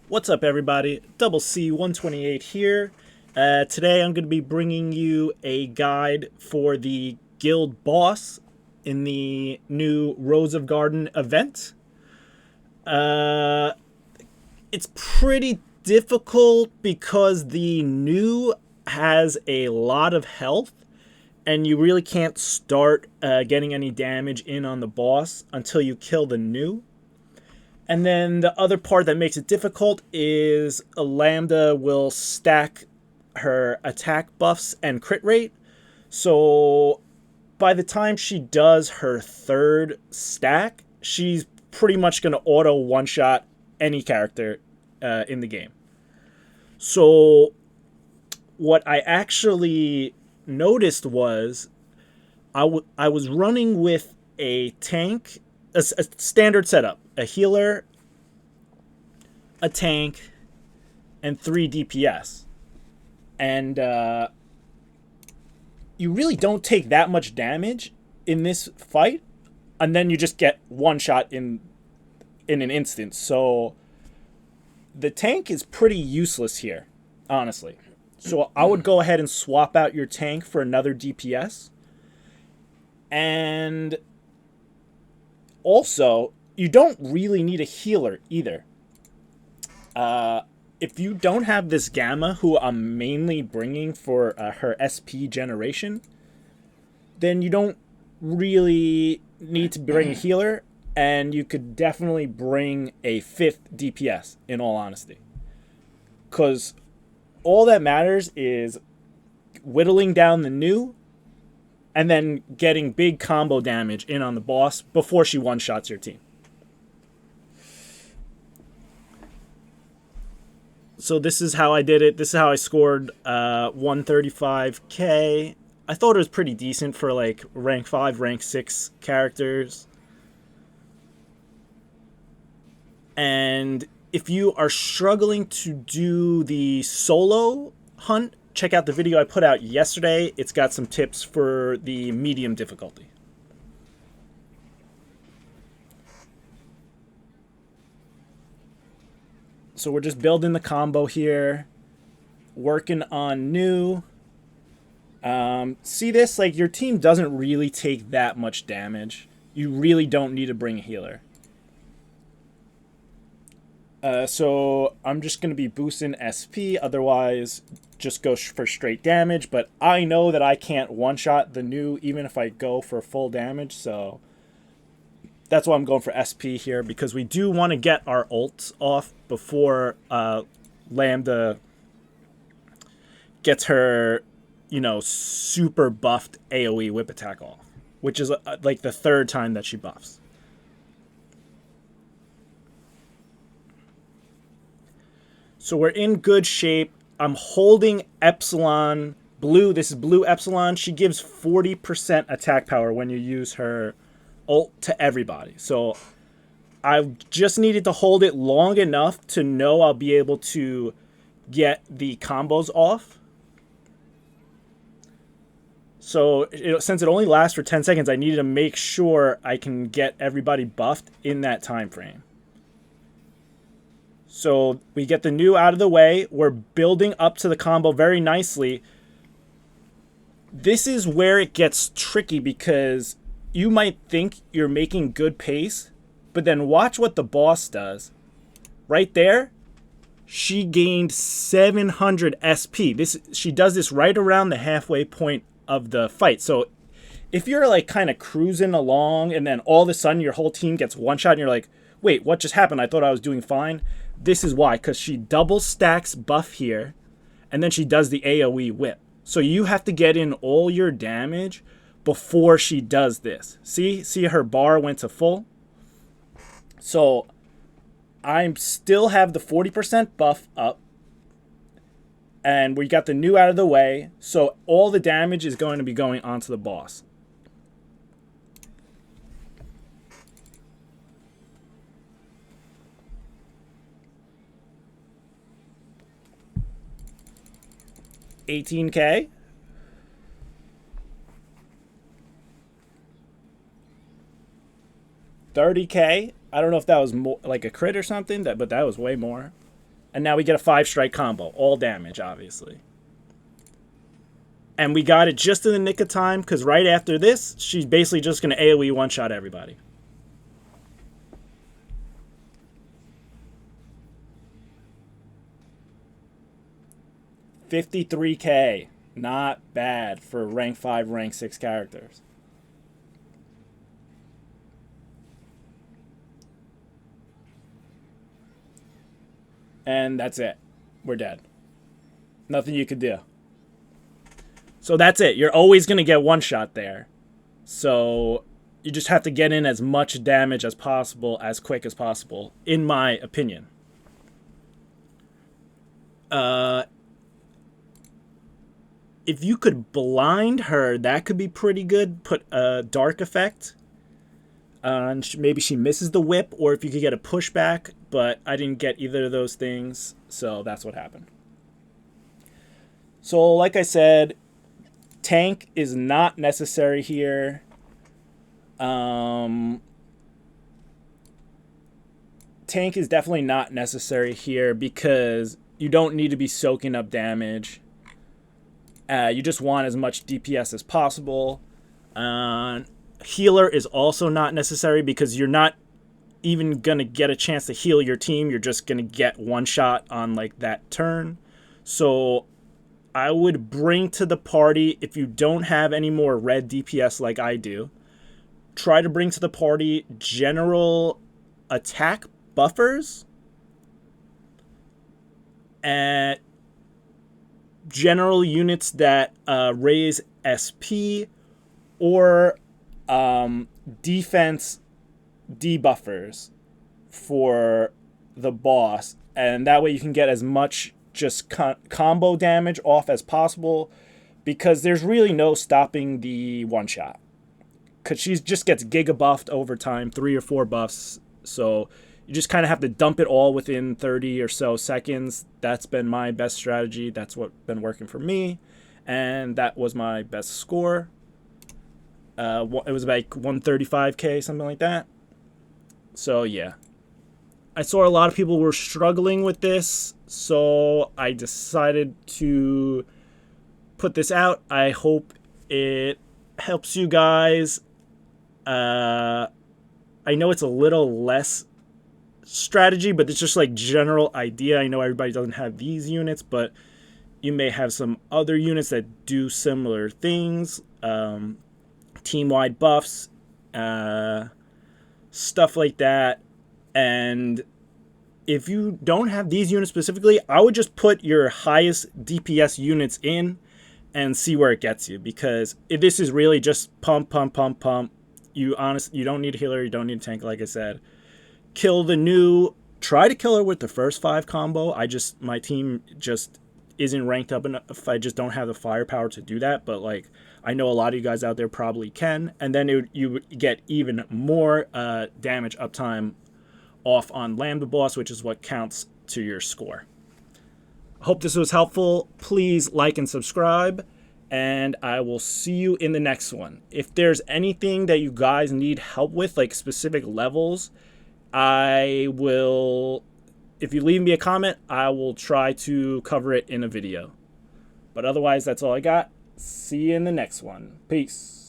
What's up, everybody? Double C 128 here. Today I'm going to be bringing you a guide for the guild boss in the new Rose of Garden event. Uh, it's pretty difficult because the new has a lot of health, and you really can't start getting any damage in on the boss until you kill the new. And then the other part that makes it difficult is a Lambda will stack her attack buffs and crit rate. So by the time she does her third stack, she's pretty much going to auto one shot any character in the game. So what I actually noticed was I was running with a tank, a standard setup, a healer, a tank, and 3 DPS. And you really don't take that much damage in this fight, and then you just get one shot in an instant. So the tank is pretty useless here, honestly. So I would go ahead and swap out your tank for another DPS. And also, you don't really need a healer either. If you don't have this Gamma, who I'm mainly bringing for her SP generation, then you don't really need to bring a healer, and you could definitely bring a 5th DPS, in all honesty. Because all that matters is whittling down the new and then getting big combo damage in on the boss before she one-shots your team. So this is how I did it. This is how I scored 135k. I thought it was pretty decent for like rank 5, rank 6 characters. And if you are struggling to do the solo hunt, check out the video I put out yesterday. It's got some tips for the medium difficulty. So we're just building the combo here, working on new. See this? Like, your team doesn't really take that much damage. You really don't need to bring a healer. So I'm just going to be boosting SP, otherwise just go for straight damage. But I know that I can't one-shot the new even if I go for full damage, so that's why I'm going for SP here, because we do want to get our ults off before Lambda gets her, super buffed AoE whip attack off, which is like the third time that she buffs. So we're in good shape. I'm holding Epsilon blue. This is blue Epsilon. She gives 40% attack power when you use her ult to everybody. So I just needed to hold it long enough to know I'll be able to get the combos off. So since it only lasts for 10 seconds, I needed to make sure I can get everybody buffed in that time frame. So we get the new out of the way. We're building up to the combo very nicely. This is where it gets tricky, because you might think you're making good pace, but then watch what the boss does. Right there, she gained 700 SP. She does this right around the halfway point of the fight. So if you're like kind of cruising along and then all of a sudden your whole team gets one shot and you're like, wait, what just happened? I thought I was doing fine. This is why, because she double stacks buff here, and then she does the AoE whip. So you have to get in all your damage before she does this. See her bar went to full. So I still have the 40% buff up, and we got the new out of the way. So all the damage is going to be going onto the boss. $18K. $30K. I don't know if that was more like a crit or something, but that was way more. And now we get a 5-strike combo. All damage, obviously. And we got it just in the nick of time, because right after this, she's basically just going to AoE one-shot everybody. $53K. Not bad for rank 5, rank 6 characters. And that's it. We're dead. Nothing you could do. So that's it. You're always going to get one shot there. So you just have to get in as much damage as possible, as quick as possible, in my opinion. If you could blind her, that could be pretty good. Put a dark effect. Maybe she misses the whip, or if you could get a pushback, but I didn't get either of those things, so that's what happened. So, like I said, tank is not necessary here. Tank is definitely not necessary here because you don't need to be soaking up damage. You just want as much DPS as possible. Healer is also not necessary because you're not even going to get a chance to heal your team. You're just going to get one shot on like that turn. So I would bring to the party, if you don't have any more red DPS like I do, try to bring to the party general attack buffers and general units that raise SP or defense debuffers for the boss, and that way you can get as much just combo damage off as possible, because there's really no stopping the one shot, because she just gets giga buffed over time, 3 or 4 buffs, so you just kind of have to dump it all within 30 or so seconds. That's been my best strategy. That's what's been working for me, and that was my best score. It was about 135K, something like that. So yeah, I saw a lot of people were struggling with this, so I decided to put this out. I hope it helps you guys. I know it's a little less strategy, but it's just like general idea. I know everybody doesn't have these units, but you may have some other units that do similar things. Team-wide buffs, stuff like that. And if you don't have these units specifically, I would just put your highest DPS units in and see where it gets you, because this is really just pump. You don't need a healer, you don't need a tank, like I said. Kill the new. Try to kill her with the first 5 combo. My team just isn't ranked up enough. I just don't have the firepower to do that, but like I know a lot of you guys out there probably can, and then you get even more damage uptime off on Lambda Boss, which is what counts to your score. I hope this was helpful. Please like and subscribe, and I will see you in the next one. If there's anything that you guys need help with, like specific levels, if you leave me a comment, I will try to cover it in a video. But otherwise, that's all I got. See you in the next one. Peace.